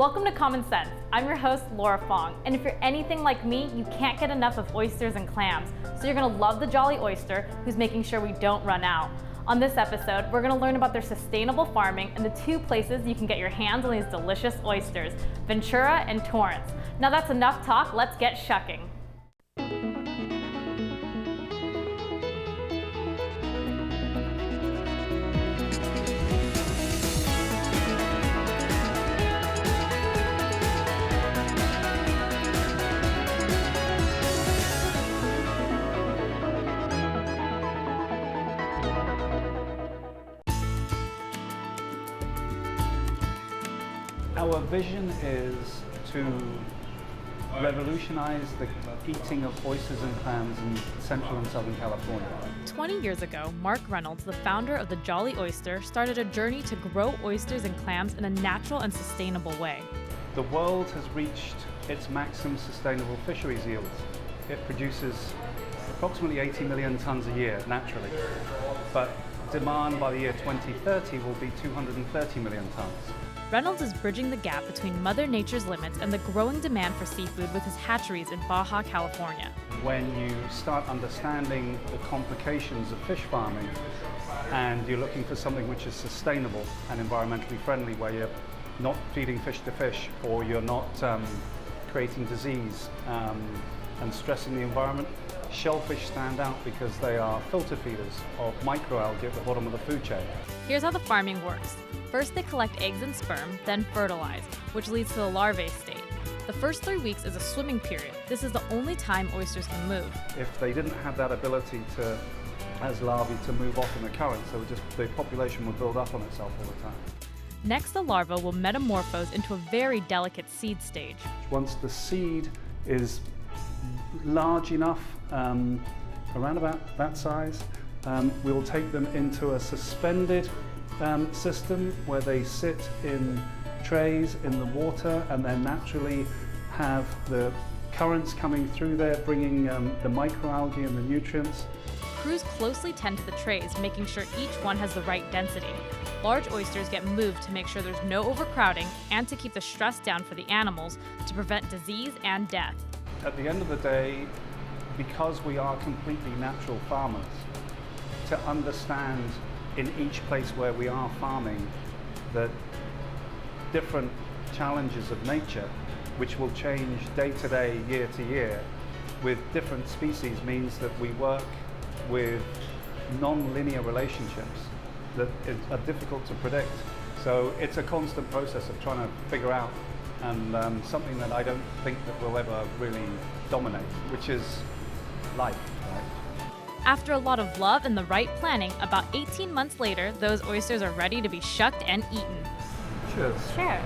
Welcome to Common Sense. I'm your host, Laura Fong, and if you're anything like me, you can't get enough of oysters and clams, so you're gonna love the Jolly Oyster, who's making sure we don't run out. On this episode, we're gonna learn about their sustainable farming and the two places you can get your hands on these delicious oysters, Ventura and Torrance. Now that's enough talk, let's get shucking. Our vision is to revolutionize the eating of oysters and clams in Central and Southern California. 20 years ago, Mark Reynolds, the founder of the Jolly Oyster, started a journey to grow oysters and clams in a natural and sustainable way. The world has reached its maximum sustainable fisheries yields. It produces approximately 80 million tons a year naturally, but demand by the year 2030 will be 230 million tons. Reynolds is bridging the gap between Mother Nature's limits and the growing demand for seafood with his hatcheries in Baja California. When you start understanding the complications of fish farming and you're looking for something which is sustainable and environmentally friendly, where you're not feeding fish to fish or you're not creating disease and stressing the environment, shellfish stand out because they are filter feeders of microalgae at the bottom of the food chain. Here's how the farming works. First, they collect eggs and sperm, then fertilize, which leads to the larvae state. The first 3 weeks is a swimming period. This is the only time oysters can move. If they didn't have that ability to, as larvae, to move off in the current, so the population would build up on itself all the time. Next, the larva will metamorphose into a very delicate seed stage. Once the seed is large enough, around about that size, we'll take them into a suspended system where they sit in trays in the water and then naturally have the currents coming through there, bringing the microalgae and the nutrients. Crews closely tend to the trays, making sure each one has the right density. Large oysters get moved to make sure there's no overcrowding and to keep the stress down for the animals to prevent disease and death. At the end of the day, because we are completely natural farmers, to understand in each place where we are farming the different challenges of nature, which will change day to day, year to year, with different species, means that we work with non-linear relationships that are difficult to predict. So it's a constant process of trying to figure out, and something that I don't think that will ever really dominate, which is life, right? After a lot of love and the right planning, about 18 months later, those oysters are ready to be shucked and eaten. Cheers. Cheers.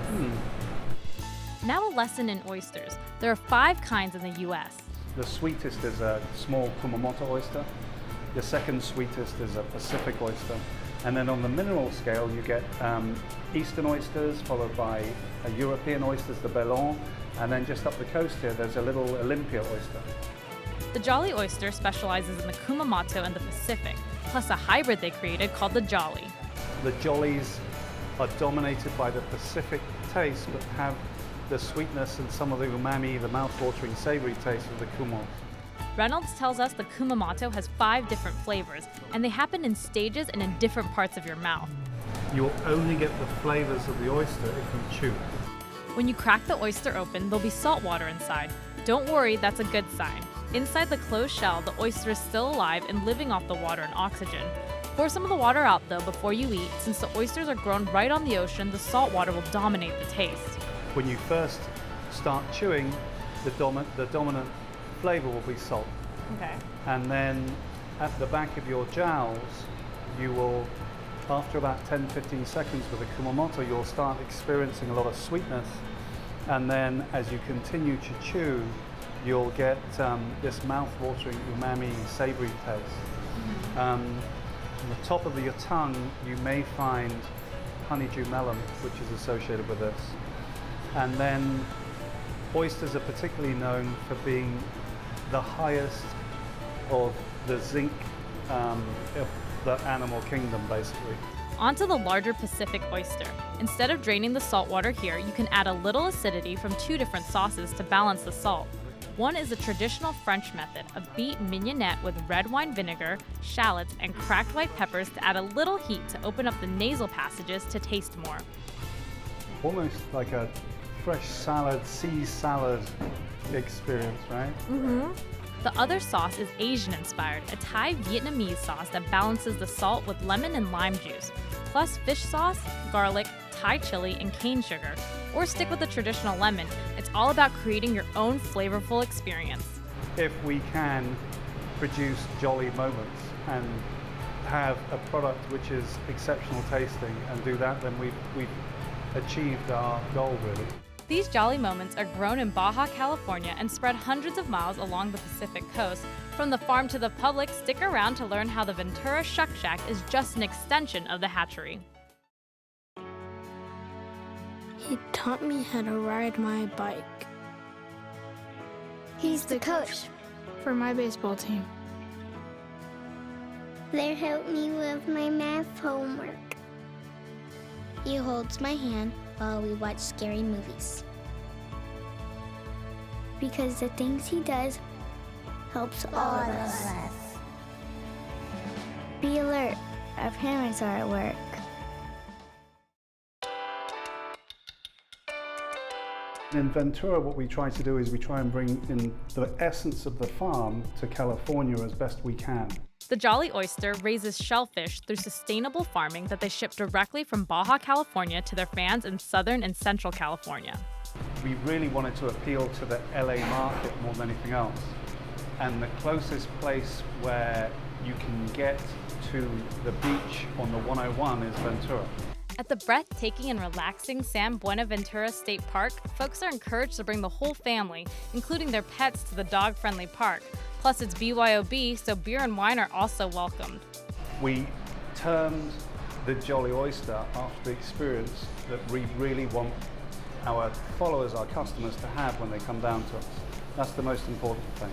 Now a lesson in oysters. There are 5 kinds in the US. The sweetest is a small Kumamoto oyster. The second sweetest is a Pacific oyster. And then on the mineral scale, you get Eastern oysters, followed by European oysters, the Bellon. And then just up the coast here, there's a little Olympia oyster. The Jolly Oyster specializes in the Kumamoto and the Pacific, plus a hybrid they created called the Jolly. The Jollies are dominated by the Pacific taste, but have the sweetness and some of the umami, the mouth-watering savory taste of the Kumo. Reynolds tells us the Kumamoto has 5 different flavors, and they happen in stages and in different parts of your mouth. You'll only get the flavors of the oyster if you chew. When you crack the oyster open, there'll be salt water inside. Don't worry, that's a good sign. Inside the closed shell, the oyster is still alive and living off the water and oxygen. Pour some of the water out though before you eat. Since the oysters are grown right on the ocean, the salt water will dominate the taste. When you first start chewing, the dominant flavor will be salt. Okay. And then at the back of your jowls, you will, after about 10-15 seconds with the Kumamoto, you'll start experiencing a lot of sweetness. And then as you continue to chew, you'll get this mouth-watering umami savory taste. On the top of your tongue, you may find honeydew melon, which is associated with this. And then oysters are particularly known for being the highest of the zinc of the animal kingdom, basically. Onto the larger Pacific oyster. Instead of draining the salt water here, you can add a little acidity from 2 different sauces to balance the salt. One is a traditional French method of beet mignonette with red wine vinegar, shallots, and cracked white peppers to add a little heat to open up the nasal passages to taste more. Almost like a fresh salad, sea salad experience, right? The other sauce is Asian-inspired, a Thai Vietnamese sauce that balances the salt with lemon and lime juice, plus fish sauce, garlic, Thai chili, and cane sugar. Or stick with the traditional lemon. It's all about creating your own flavorful experience. If we can produce jolly moments and have a product which is exceptional tasting and do that, then we've achieved our goal, really. These jolly moments are grown in Baja California and spread hundreds of miles along the Pacific coast. From the farm to the public, stick around to learn how the Ventura Shuck Shack is just an extension of the hatchery. He taught me how to ride my bike. He's the coach. For my baseball team. They help me with my math homework. He holds my hand while we watch scary movies. Because the things he does helps all of us. Be alert. Our parents are at work. In Ventura, what we try to do is we try and bring in the essence of the farm to California as best we can. The Jolly Oyster raises shellfish through sustainable farming that they ship directly from Baja California to their fans in Southern and Central California. We really wanted to appeal to the LA market more than anything else. And the closest place where you can get to the beach on the 101 is Ventura. At the breathtaking and relaxing San Buenaventura State Park, folks are encouraged to bring the whole family, including their pets, to the dog-friendly park. Plus, it's BYOB, so beer and wine are also welcomed. We termed the Jolly Oyster after the experience that we really want our followers, our customers, to have when they come down to us. That's the most important thing.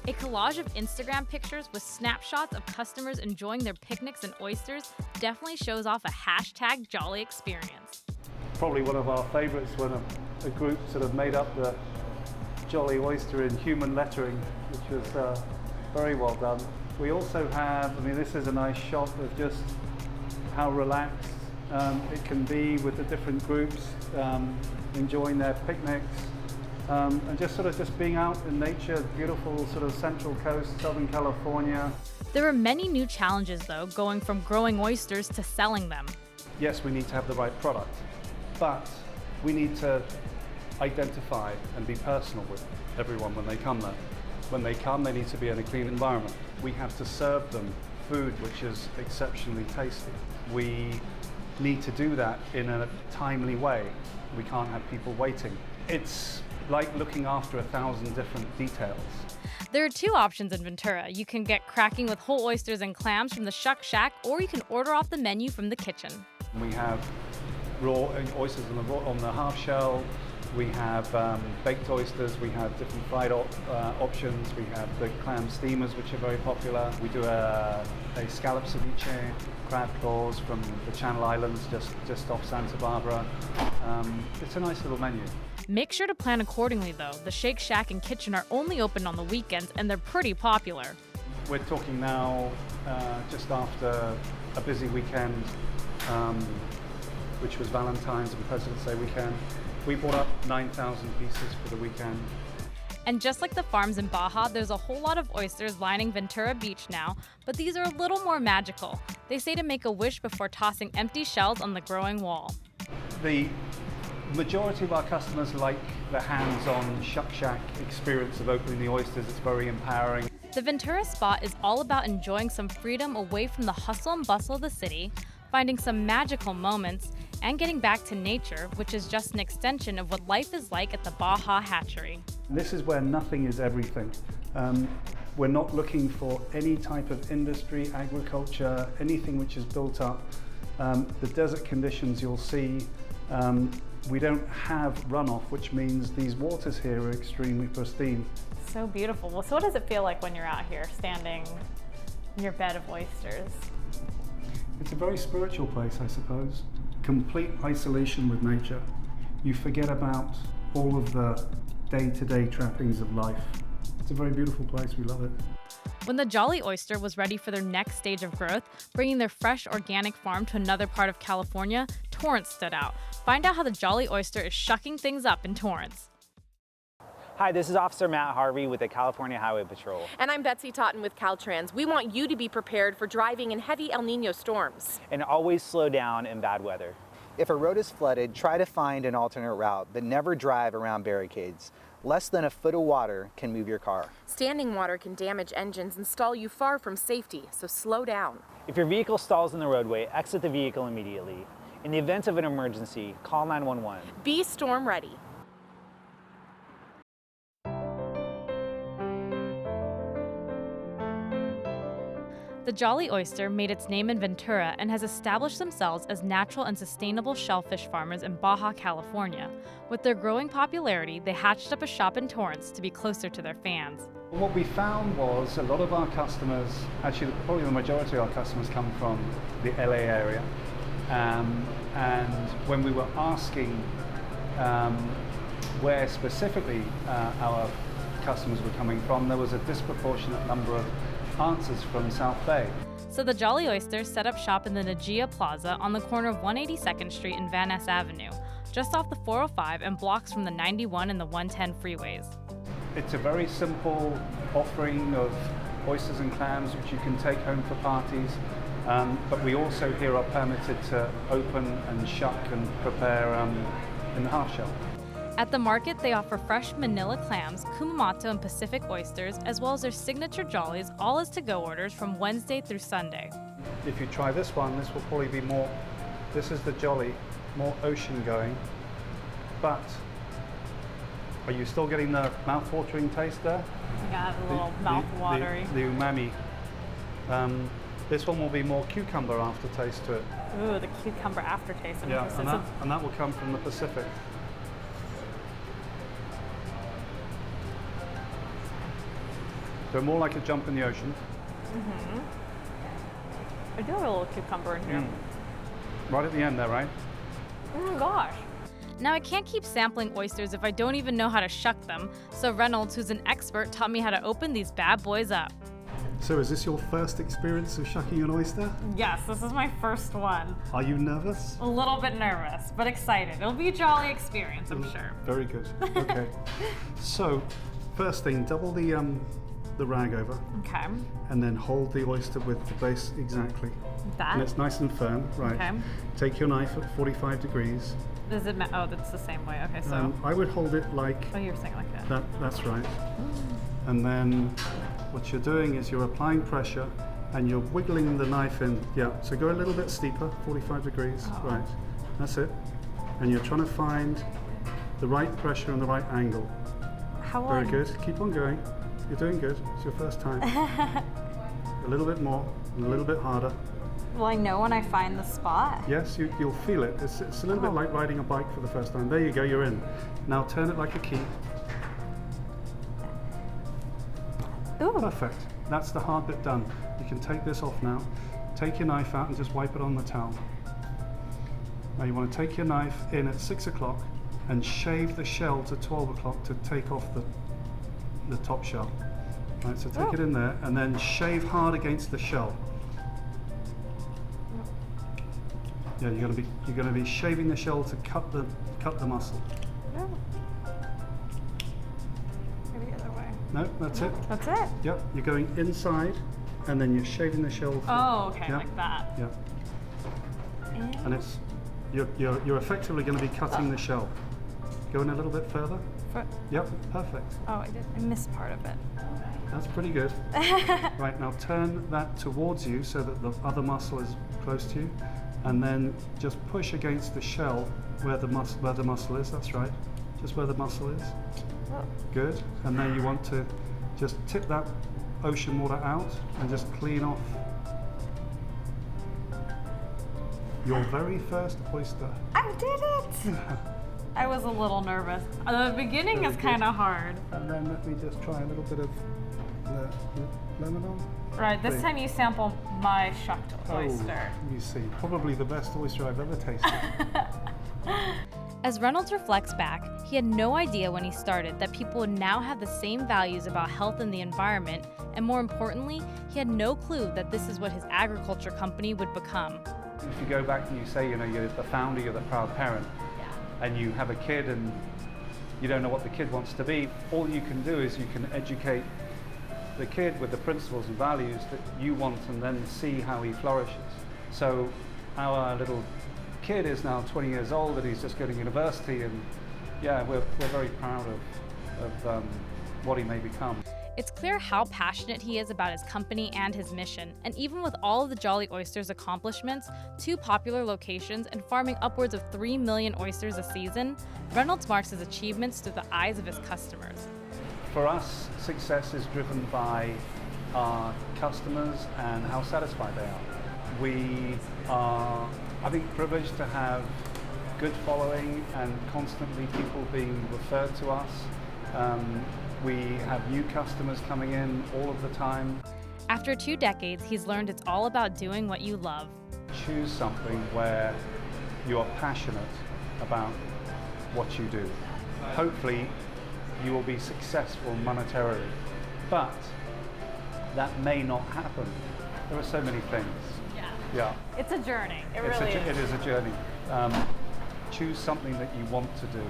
A collage of Instagram pictures with snapshots of customers enjoying their picnics and oysters definitely shows off a hashtag Jolly experience. Probably one of our favorites when a group sort of made up the Jolly Oyster in human lettering, which was very well done. We also have, this is a nice shot of just how relaxed it can be with the different groups enjoying their picnics. And just being out in nature, beautiful sort of Central Coast, Southern California. There are many new challenges though, going from growing oysters to selling them. Yes, we need to have the right product, but we need to identify and be personal with everyone when they come there. When they come, they need to be in a clean environment. We have to serve them food which is exceptionally tasty. We need to do that in a timely way. We can't have people waiting. It's like looking after 1,000 different details. There are 2 options in Ventura. You can get cracking with whole oysters and clams from the Shuck Shack, or you can order off the menu from the kitchen. We have raw oysters on the half shell. We have baked oysters. We have different fried options. We have the clam steamers, which are very popular. We do a scallop ceviche, crab claws from the Channel Islands, just off Santa Barbara. It's a nice little menu. Make sure to plan accordingly though. The Shake Shack and kitchen are only open on the weekends and they're pretty popular. We're talking now just after a busy weekend, which was Valentine's and President's Day weekend. We bought up 9,000 pieces for the weekend. And just like the farms in Baja, there's a whole lot of oysters lining Ventura Beach now, but these are a little more magical. They say to make a wish before tossing empty shells on the growing wall. The majority of our customers like the hands-on Shuck Shack experience of opening the oysters. It's very empowering. The Ventura spot is all about enjoying some freedom away from the hustle and bustle of the city, finding some magical moments, and getting back to nature, which is just an extension of what life is like at the Baja Hatchery. This is where nothing is everything. We're not looking for any type of industry, agriculture, anything which is built up. The desert conditions you'll see, we don't have runoff, which means these waters here are extremely pristine. So beautiful. Well, so what does it feel like when you're out here standing in your bed of oysters? It's a very spiritual place, I suppose. complete isolation with nature. You forget about all of the day-to-day trappings of life. It's a very beautiful place, we love it. When the Jolly Oyster was ready for their next stage of growth, bringing their fresh organic farm to another part of California, Torrance stood out. Find out how the Jolly Oyster is shucking things up in Torrance. Hi, this is Officer Matt Harvey with the California Highway Patrol. And I'm Betsy Totten with Caltrans. We want you to be prepared for driving in heavy El Nino storms. And always slow down in bad weather. If a road is flooded, try to find an alternate route, but never drive around barricades. Less than a foot of water can move your car. Standing water can damage engines and stall you far from safety, so slow down. If your vehicle stalls in the roadway, exit the vehicle immediately. In the event of an emergency, call 911. Be storm ready. The Jolly Oyster made its name in Ventura and has established themselves as natural and sustainable shellfish farmers in Baja California. With their growing popularity, they hatched up a shop in Torrance to be closer to their fans. What we found was a lot of our customers, actually probably the majority of our customers come from the LA area. And when we were asking where specifically our customers were coming from, there was a disproportionate number of answers from South Bay. So the Jolly Oyster set up shop in the Najia Plaza on the corner of 182nd Street and Van Ness Avenue, just off the 405 and blocks from the 91 and the 110 freeways. It's a very simple offering of oysters and clams which you can take home for parties, but we also here are permitted to open and shuck and prepare in the half shell. At the market, they offer fresh Manila clams, Kumamoto and Pacific oysters, as well as their signature jollies, all as to-go orders from Wednesday through Sunday. If you try this one, this will probably be more, this is the Jolly, more ocean going, but are you still getting the mouth-watering taste there? Yeah, a little mouth-watery. The umami. This one will be more cucumber aftertaste to it. Ooh, the cucumber aftertaste. I'm Yeah, interested. and that will come from the Pacific. So more like a jump in the ocean. Mm-hmm. I do have a little cucumber in here. Right at the end there, right? Oh my gosh. Now I can't keep sampling oysters if I don't even know how to shuck them, so Reynolds, who's an expert, taught me how to open these bad boys up. So is this your first experience of shucking an oyster? Yes, this is my first one. Are you nervous? A little bit nervous, but excited. It'll be a jolly experience, I'm sure. Very good. Okay. So, first thing, double the rag over. Okay. And then hold the oyster with the base exactly. That? And it's nice and firm, right. Okay. Take your knife at 45 degrees. Does it oh, that's the same way. Okay, so. I would hold it like Oh, you're saying like that. That's right. And then what you're doing is you're applying pressure and you're wiggling the knife in. Yeah, so go a little bit steeper, 45 degrees. Oh. Right, that's it. And you're trying to find the right pressure and the right angle. How Very long? good, keep on going. You're doing good, it's your first time. A little bit more, and a little bit harder. Will I know when I find the spot? Yes, you'll feel it. It's a little bit like riding a bike for the first time. There you go, you're in. Now turn it like a key. Ooh. Perfect. That's the hard bit done. You can take this off now. Take your knife out and just wipe it on the towel. Now you want to take your knife in at 6 o'clock and shave the shell to 12 o'clock to take off the top shell. Right, so take it in there and then shave hard against the shell. Yeah, you're going to be shaving the shell to cut the muscle. Maybe the other way. No, that's it. That's it? Yep, you're going inside and then you're shaving the shell. Oh, okay, Yep. like that. Yeah. And it's you're effectively going to be cutting the shell. Going a little bit further. Yep, perfect. Oh, I missed part of it. That's pretty good. Right, now turn that towards you so that the other muscle is close to you, and then just push against the shell where the muscle is. That's right, just where the muscle is. Good. And then you want to just tip that ocean water out and just clean off your very first oyster. I did it! I was a little nervous. The beginning is kind of hard. And then let me just try a little bit of the lemon on. Right, this time you sample my shucked oyster. Oh, you see, probably the best oyster I've ever tasted. As Reynolds reflects back, he had no idea when he started that people would now have the same values about health and the environment, and more importantly, he had no clue that this is what his agriculture company would become. If you go back and you say, you know, you're the founder, you're the proud parent, and you have a kid and you don't know what the kid wants to be, all you can do is you can educate the kid with the principles and values that you want and then see how he flourishes. So our little kid is now 20 years old and he's just going to university, and yeah, we're very proud of what he may become. It's clear how passionate he is about his company and his mission, and even with all of the Jolly Oyster's accomplishments, 2 popular locations, and farming upwards of 3 million oysters a season, Reynolds marks his achievements through the eyes of his customers. For us, success is driven by our customers and how satisfied they are. We are, I think, privileged to have good following and constantly people being referred to us. We have new customers coming in all of the time. After 2 decades, he's learned it's all about doing what you love. Choose something where you are passionate about what you do. Hopefully, you will be successful monetarily, but that may not happen. There are so many things. Yeah. It's a journey. It is a journey. Choose something that you want to do.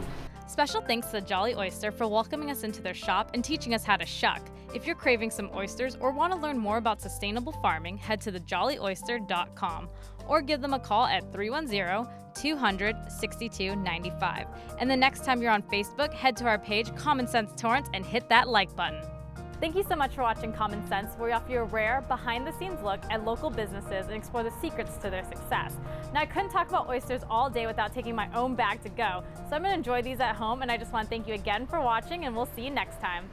Special thanks to Jolly Oyster for welcoming us into their shop and teaching us how to shuck. If you're craving some oysters or want to learn more about sustainable farming, head to thejollyoyster.com or give them a call at 310-200-6295. And the next time you're on Facebook, head to our page, Common Sense Torrance, and hit that like button. Thank you so much for watching Common Sense, where we offer you a rare, behind-the-scenes look at local businesses and explore the secrets to their success. Now, I couldn't talk about oysters all day without taking my own bag to go, so I'm going to enjoy these at home, and I just want to thank you again for watching, and we'll see you next time.